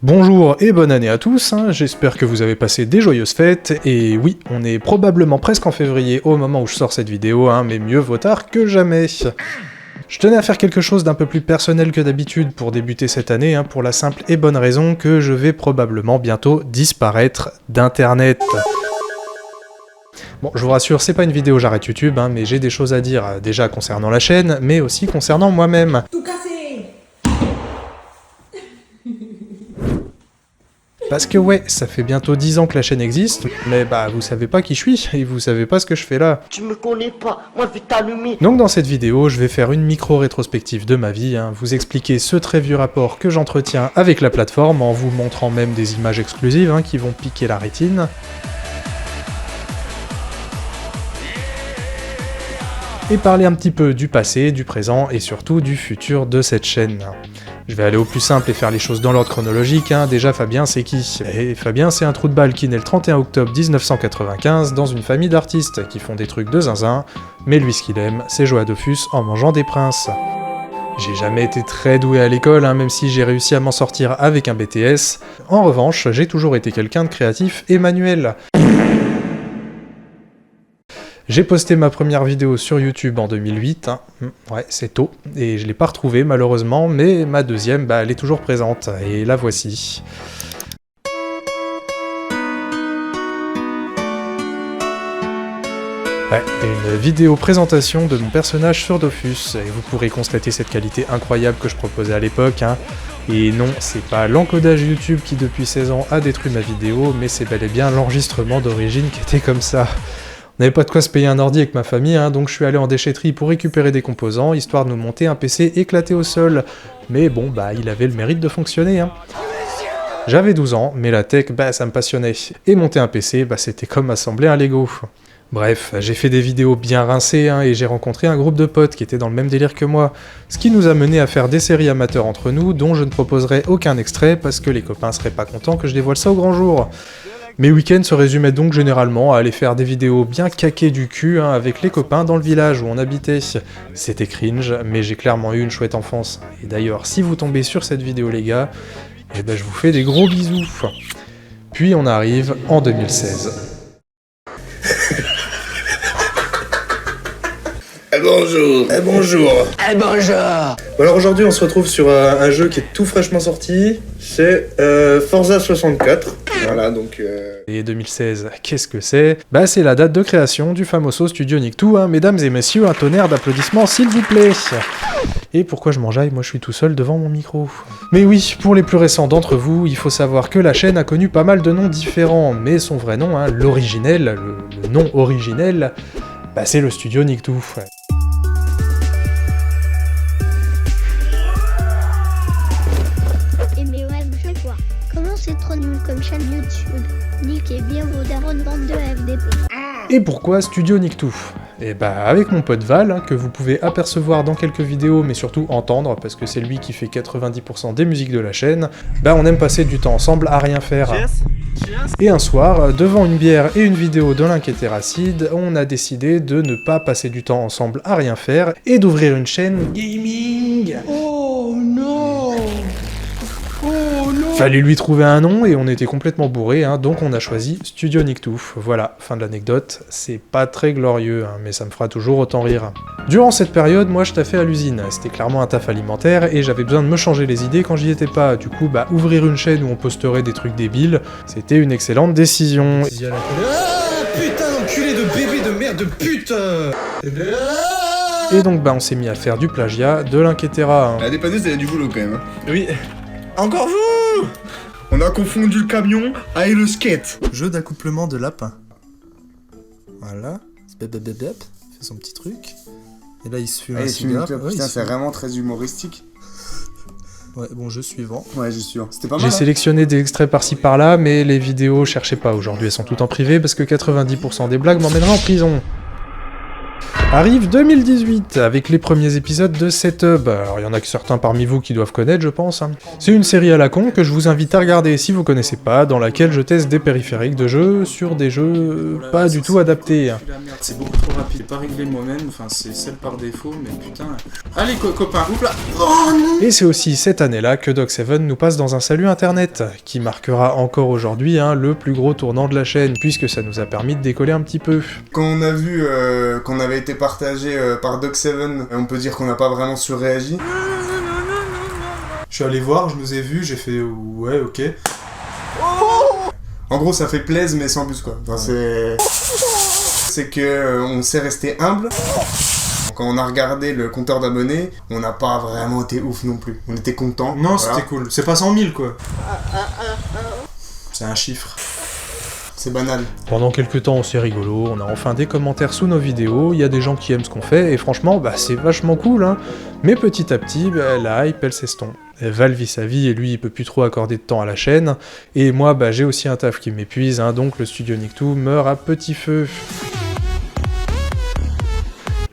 Bonjour et bonne année à tous, j'espère que vous avez passé des joyeuses fêtes, et oui, on est probablement presque en février au moment où je sors cette vidéo, mais mieux vaut tard que jamais. Je tenais à faire quelque chose d'un peu plus personnel que d'habitude pour débuter cette année, pour la simple et bonne raison que je vais probablement bientôt disparaître d'internet. Bon, je vous rassure, c'est pas une vidéo j'arrête YouTube, mais j'ai des choses à dire, déjà concernant la chaîne, mais aussi concernant moi-même. Tout cassé. Parce que ouais, ça fait bientôt 10 ans que la chaîne existe, mais vous savez pas qui je suis, et vous savez pas ce que je fais là. Tu me connais pas, moi je vais t'allumer. Donc dans cette vidéo, je vais faire une micro-rétrospective de ma vie, vous expliquer ce très vieux rapport que j'entretiens avec la plateforme, en vous montrant même des images exclusives qui vont piquer la rétine. Et parler un petit peu du passé, du présent et surtout du futur de cette chaîne. Je vais aller au plus simple et faire les choses dans l'ordre chronologique. Déjà, Fabien, c'est qui? Et Fabien, c'est un trou de balle qui naît le 31 octobre 1995 dans une famille d'artistes qui font des trucs de zinzin, mais lui, ce qu'il aime, c'est jouer à Dofus en mangeant des princes. J'ai jamais été très doué à l'école, même si j'ai réussi à m'en sortir avec un BTS. En revanche, j'ai toujours été quelqu'un de créatif et manuel. J'ai posté ma première vidéo sur YouTube en 2008, ouais c'est tôt, et je l'ai pas retrouvée malheureusement, mais ma deuxième, elle est toujours présente, et la voici. Ouais, une vidéo présentation de mon personnage sur Dofus, et vous pourrez constater cette qualité incroyable que je proposais à l'époque, Et non, c'est pas l'encodage YouTube qui depuis 16 ans a détruit ma vidéo, mais c'est bel et bien l'enregistrement d'origine qui était comme ça. On n'avait pas de quoi se payer un ordi avec ma famille, donc je suis allé en déchetterie pour récupérer des composants, histoire de nous monter un PC éclaté au sol. Mais bon, il avait le mérite de fonctionner. J'avais 12 ans, mais la tech, ça me passionnait. Et monter un PC, c'était comme assembler un Lego. Bref, j'ai fait des vidéos bien rincées, et j'ai rencontré un groupe de potes qui étaient dans le même délire que moi. Ce qui nous a mené à faire des séries amateurs entre nous, dont je ne proposerai aucun extrait, parce que les copains seraient pas contents que je dévoile ça au grand jour. Mes week-ends se résumaient donc généralement à aller faire des vidéos bien caquées du cul avec les copains dans le village où on habitait. C'était cringe, mais j'ai clairement eu une chouette enfance. Et d'ailleurs, si vous tombez sur cette vidéo les gars, je vous fais des gros bisous. Puis on arrive en 2016. Bonjour. Bonjour. Bonjour. Alors aujourd'hui on se retrouve sur un jeu qui est tout fraîchement sorti, c'est Forza 64. Voilà donc... Et 2016, qu'est-ce que c'est? C'est la date de création du famoso studio Nick2, mesdames et messieurs, un tonnerre d'applaudissements s'il vous plaît. Et pourquoi je m'enjaille? Moi je suis tout seul devant mon micro. Mais oui, pour les plus récents d'entre vous, il faut savoir que la chaîne a connu pas mal de noms différents, mais son vrai nom, l'originel, le nom originel, c'est le studio Nick2. Comment c'est trop nul comme chaîne YouTube? Niquez bien vos darons bande de FDP. Et pourquoi Studio Nick2? Avec mon pote Val, que vous pouvez apercevoir dans quelques vidéos, mais surtout entendre, parce que c'est lui qui fait 90% des musiques de la chaîne, on aime passer du temps ensemble à rien faire. Et un soir, devant une bière et une vidéo de l'Inquiétéracide, on a décidé de ne pas passer du temps ensemble à rien faire, et d'ouvrir une chaîne gaming. Oh non. Oh non. Fallait lui trouver un nom et on était complètement bourrés, donc on a choisi Studio Nick2. Voilà, fin de l'anecdote, c'est pas très glorieux, mais ça me fera toujours autant rire. Durant cette période, moi je taffais à l'usine, c'était clairement un taf alimentaire et j'avais besoin de me changer les idées quand j'y étais pas. Du coup, ouvrir une chaîne où on posterait des trucs débiles, c'était une excellente décision. Ah putain d'enculé de bébé de merde de pute. Et donc on s'est mis à faire du plagiat, de l'Inquiétéra. La dépanneuse elle a du boulot quand même. Oui. Encore vous. On a confondu le camion avec le skate. Jeu d'accouplement de lapin. Voilà. Fait son petit truc. Et là il se fume un cigare. Putain c'est vraiment très humoristique. Ouais, bon, jeu suivant. Ouais, je suis sûr. C'était pas mal. J'ai sélectionné des extraits par-ci par-là, mais les vidéos, cherchez pas aujourd'hui, elles sont toutes en privé parce que 90% des blagues m'emmèneraient en prison. Arrive 2018, avec les premiers épisodes de Setup. Alors il y en a que certains parmi vous qui doivent connaître, je pense. C'est une série à la con que je vous invite à regarder si vous connaissez pas, dans laquelle je teste des périphériques de jeu sur des jeux pas du tout adaptés. C'est beaucoup trop rapide, j'ai pas réglé moi-même, enfin c'est celle par défaut, mais putain... Allez copain, ouvre là. Oh non. Et c'est aussi cette année-là que Doc7 nous passe dans un salut internet, qui marquera encore aujourd'hui le plus gros tournant de la chaîne, puisque ça nous a permis de décoller un petit peu. Quand on a vu qu'on avait été partagé par Doc7, on peut dire qu'on n'a pas vraiment surréagi. Je suis allé voir, je nous ai vus, j'ai fait ouais ok. En gros ça fait plaise mais sans plus quoi. Enfin, c'est que on s'est resté humble. Quand on a regardé le compteur d'abonnés, on n'a pas vraiment été ouf non plus. On était contents. Non, voilà. c'était cool. C'est pas 100 000 quoi. C'est un chiffre. C'est banal. Pendant quelques temps, c'est rigolo, on a enfin des commentaires sous nos vidéos, il y a des gens qui aiment ce qu'on fait, et franchement, c'est vachement cool, hein. Mais petit à petit, la hype, elle s'estompe. Val vit sa vie, et lui, il peut plus trop accorder de temps à la chaîne, et moi, j'ai aussi un taf qui m'épuise, donc le studio Nicktoons meurt à petit feu.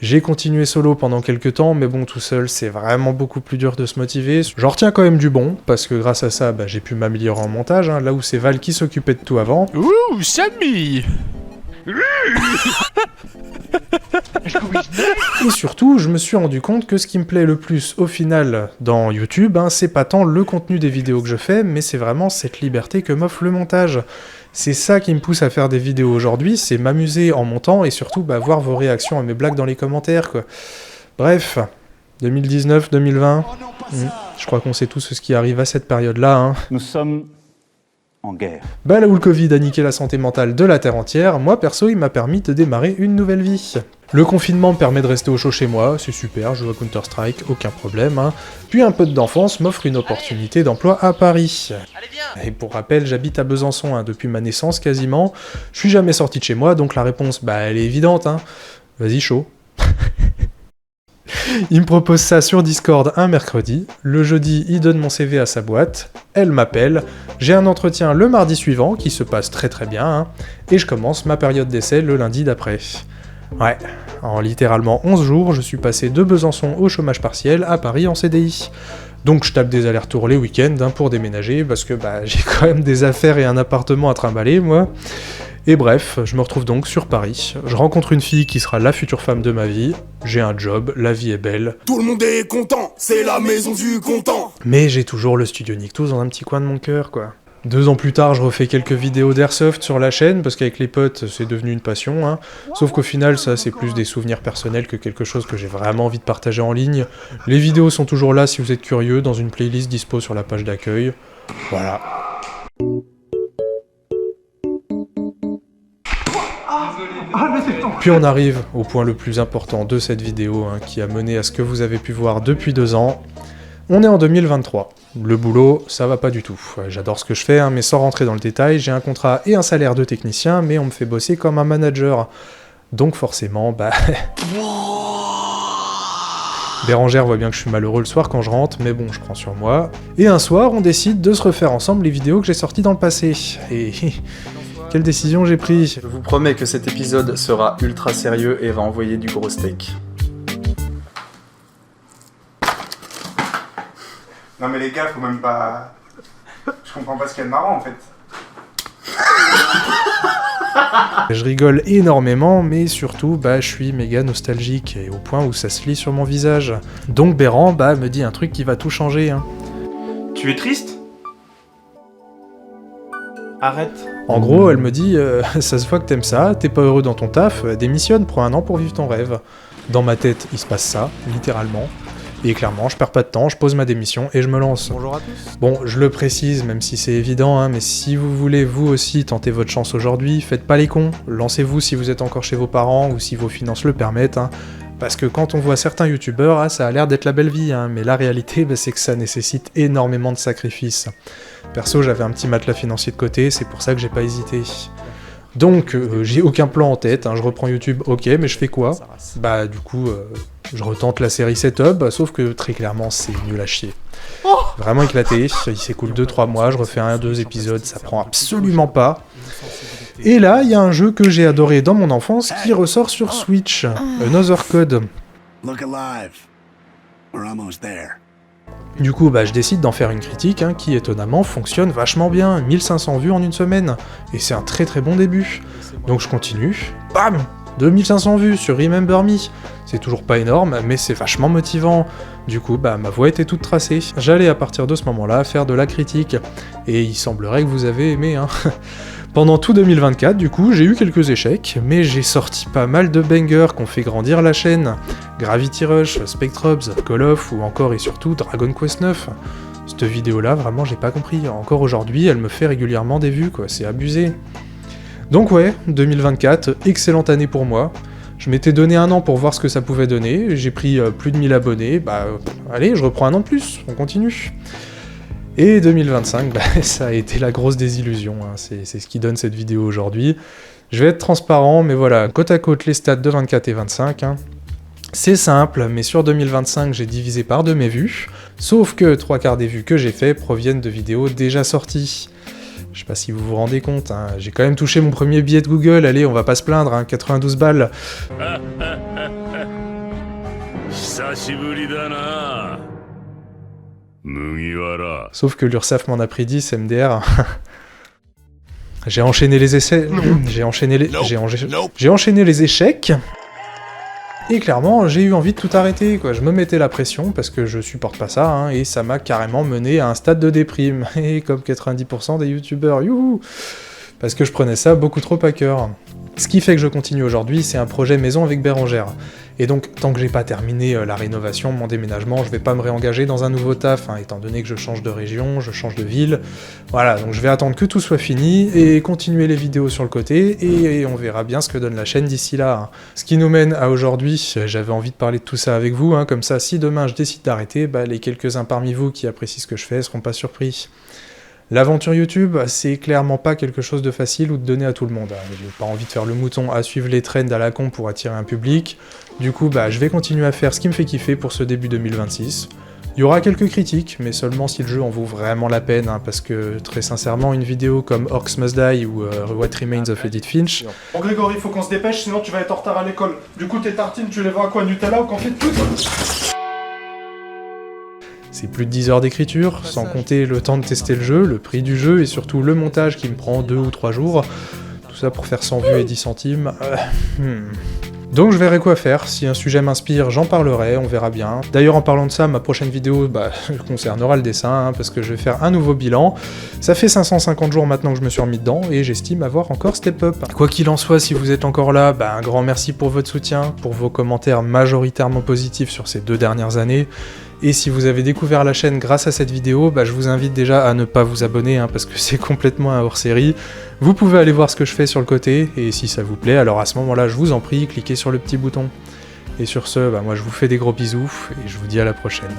J'ai continué solo pendant quelques temps, mais bon, tout seul, c'est vraiment beaucoup plus dur de se motiver. J'en retiens quand même du bon, parce que grâce à ça, j'ai pu m'améliorer en montage, là où c'est Val qui s'occupait de tout avant. Ouh, Sammy. Et surtout, je me suis rendu compte que ce qui me plaît le plus au final dans YouTube, c'est pas tant le contenu des vidéos que je fais, mais c'est vraiment cette liberté que m'offre le montage. C'est ça qui me pousse à faire des vidéos aujourd'hui, c'est m'amuser en montant et surtout voir vos réactions à mes blagues dans les commentaires, quoi. Bref, 2019, 2020, je crois qu'on sait tous ce qui arrive à cette période-là. Nous sommes en guerre. Là où le Covid a niqué la santé mentale de la Terre entière, moi perso il m'a permis de démarrer une nouvelle vie. Le confinement me permet de rester au chaud chez moi, c'est super, je joue à Counter-Strike, aucun problème. Puis un peu d'enfance m'offre une opportunité d'emploi à Paris. Et pour rappel, j'habite à Besançon depuis ma naissance quasiment, je suis jamais sorti de chez moi, donc la réponse, elle est évidente, Vas-y chaud. Il me propose ça sur Discord un mercredi, le jeudi il donne mon CV à sa boîte, elle m'appelle, j'ai un entretien le mardi suivant qui se passe très très bien, et je commence ma période d'essai le lundi d'après. Ouais, en littéralement 11 jours, je suis passé de Besançon au chômage partiel à Paris en CDI. Donc je tape des allers-retours les week-ends pour déménager, parce que j'ai quand même des affaires et un appartement à trimballer, moi. Et bref, je me retrouve donc sur Paris, je rencontre une fille qui sera la future femme de ma vie, j'ai un job, la vie est belle. Tout le monde est content, c'est la maison du content. Mais j'ai toujours le studio Nicktoons dans un petit coin de mon cœur, quoi. 2 ans plus tard, je refais quelques vidéos d'airsoft sur la chaîne, parce qu'avec les potes, c'est devenu une passion, Sauf qu'au final, ça, c'est plus des souvenirs personnels que quelque chose que j'ai vraiment envie de partager en ligne. Les vidéos sont toujours là si vous êtes curieux, dans une playlist dispo sur la page d'accueil. Voilà. Puis on arrive au point le plus important de cette vidéo, qui a mené à ce que vous avez pu voir depuis 2 ans. On est en 2023. Le boulot, ça va pas du tout. J'adore ce que je fais, mais sans rentrer dans le détail, j'ai un contrat et un salaire de technicien, mais on me fait bosser comme un manager. Donc forcément, Bérangère voit bien que je suis malheureux le soir quand je rentre, mais bon, je prends sur moi. Et un soir, on décide de se refaire ensemble les vidéos que j'ai sorties dans le passé. Et... quelle décision j'ai prise? Je vous promets que cet épisode sera ultra sérieux et va envoyer du gros steak. Non mais les gars, faut même pas... Je comprends pas ce qu'il y a de marrant en fait. Je rigole énormément, mais surtout, je suis méga nostalgique, et au point où ça se lit sur mon visage. Donc Béran, me dit un truc qui va tout changer. Tu es triste? Arrête. En gros, elle me dit, ça se voit que t'aimes ça, t'es pas heureux dans ton taf, démissionne, prends 1 an pour vivre ton rêve. Dans ma tête, il se passe ça, littéralement. Et clairement, je perds pas de temps, je pose ma démission et je me lance. Bonjour à tous. Bon, je le précise, même si c'est évident, mais si vous voulez vous aussi tenter votre chance aujourd'hui, faites pas les cons. Lancez-vous si vous êtes encore chez vos parents ou si vos finances le permettent. Parce que quand on voit certains youtubeurs, ça a l'air d'être la belle vie, mais la réalité, c'est que ça nécessite énormément de sacrifices. Perso, j'avais un petit matelas financier de côté, c'est pour ça que j'ai pas hésité. Donc, j'ai aucun plan en tête, je reprends YouTube, ok, mais je fais quoi? Du coup, je retente la série Setup, sauf que très clairement, c'est nul à chier. Vraiment éclaté, il s'écoule 2-3 mois, je refais 1-2 épisodes, ça prend absolument pas. Et là, il y a un jeu que j'ai adoré dans mon enfance qui ressort sur Switch, Another Code. Look alive. We're almost there. Du coup, je décide d'en faire une critique qui, étonnamment, fonctionne vachement bien. 1500 vues en une semaine. Et c'est un très très bon début. Donc je continue. Bam 2500 vues sur Remember Me. C'est toujours pas énorme, mais c'est vachement motivant. Du coup, ma voix était toute tracée. J'allais à partir de ce moment-là faire de la critique. Et il semblerait que vous avez aimé, Pendant tout 2024, du coup, j'ai eu quelques échecs, mais j'ai sorti pas mal de bangers qui ont fait grandir la chaîne. Gravity Rush, Spectrobs, Call of, ou encore et surtout Dragon Quest 9. Cette vidéo-là, vraiment, j'ai pas compris. Encore aujourd'hui, elle me fait régulièrement des vues, c'est abusé. Donc ouais, 2024, excellente année pour moi. Je m'étais donné un an pour voir ce que ça pouvait donner, j'ai pris plus de 1000 abonnés, allez, je reprends un an de plus, on continue. Et 2025, ça a été la grosse désillusion, c'est ce qui donne cette vidéo aujourd'hui. Je vais être transparent, mais voilà, côte à côte les stats de 24 et 25, c'est simple, mais sur 2025, j'ai divisé par 2 mes vues, sauf que 3/4 des vues que j'ai fait proviennent de vidéos déjà sorties. Je sais pas si vous vous rendez compte, j'ai quand même touché mon premier billet de Google, allez, on va pas se plaindre, 92 balles. Sauf que l'URSSAF m'en a pris 10, MDR. J'ai enchaîné les essais... J'ai enchaîné les échecs... Et clairement, j'ai eu envie de tout arrêter, Je me mettais la pression, parce que je supporte pas ça, et ça m'a carrément mené à un stade de déprime. Et comme 90% des youtubeurs, youhou! Parce que je prenais ça beaucoup trop à cœur. Ce qui fait que je continue aujourd'hui, c'est un projet maison avec Bérengère. Et donc, tant que j'ai pas terminé la rénovation, mon déménagement, je vais pas me réengager dans un nouveau taf, étant donné que je change de région, je change de ville. Voilà, donc je vais attendre que tout soit fini, et continuer les vidéos sur le côté, et on verra bien ce que donne la chaîne d'ici là. Ce qui nous mène à aujourd'hui, j'avais envie de parler de tout ça avec vous, comme ça, si demain je décide d'arrêter, les quelques-uns parmi vous qui apprécient ce que je fais seront pas surpris. L'aventure YouTube, c'est clairement pas quelque chose de facile ou de donner à tout le monde. J'ai pas envie de faire le mouton à suivre les trends à la con pour attirer un public. Du coup, je vais continuer à faire ce qui me fait kiffer pour ce début 2026. Il y aura quelques critiques, mais seulement si le jeu en vaut vraiment la peine, parce que, très sincèrement, une vidéo comme Orcs Must Die ou What Remains of Edith Finch... Bon Grégory, faut qu'on se dépêche, sinon tu vas être en retard à l'école. Du coup, tes tartines, tu les vends à quoi, Nutella ou confit tout? C'est plus de 10 heures d'écriture, sans compter le temps de tester le jeu, le prix du jeu et surtout le montage qui me prend 2 ou 3 jours. Tout ça pour faire 100 vues et 10 centimes. Donc je verrai quoi faire, si un sujet m'inspire, j'en parlerai, on verra bien. D'ailleurs en parlant de ça, ma prochaine vidéo concernera le dessin, parce que je vais faire un nouveau bilan. Ça fait 550 jours maintenant que je me suis remis dedans, et j'estime avoir encore step up. Quoi qu'il en soit, si vous êtes encore là, un grand merci pour votre soutien, pour vos commentaires majoritairement positifs sur ces 2 dernières années. Et si vous avez découvert la chaîne grâce à cette vidéo, je vous invite déjà à ne pas vous abonner, parce que c'est complètement un hors-série. Vous pouvez aller voir ce que je fais sur le côté, et si ça vous plaît, alors à ce moment-là, je vous en prie, cliquez sur le petit bouton. Et sur ce, moi je vous fais des gros bisous, et je vous dis à la prochaine.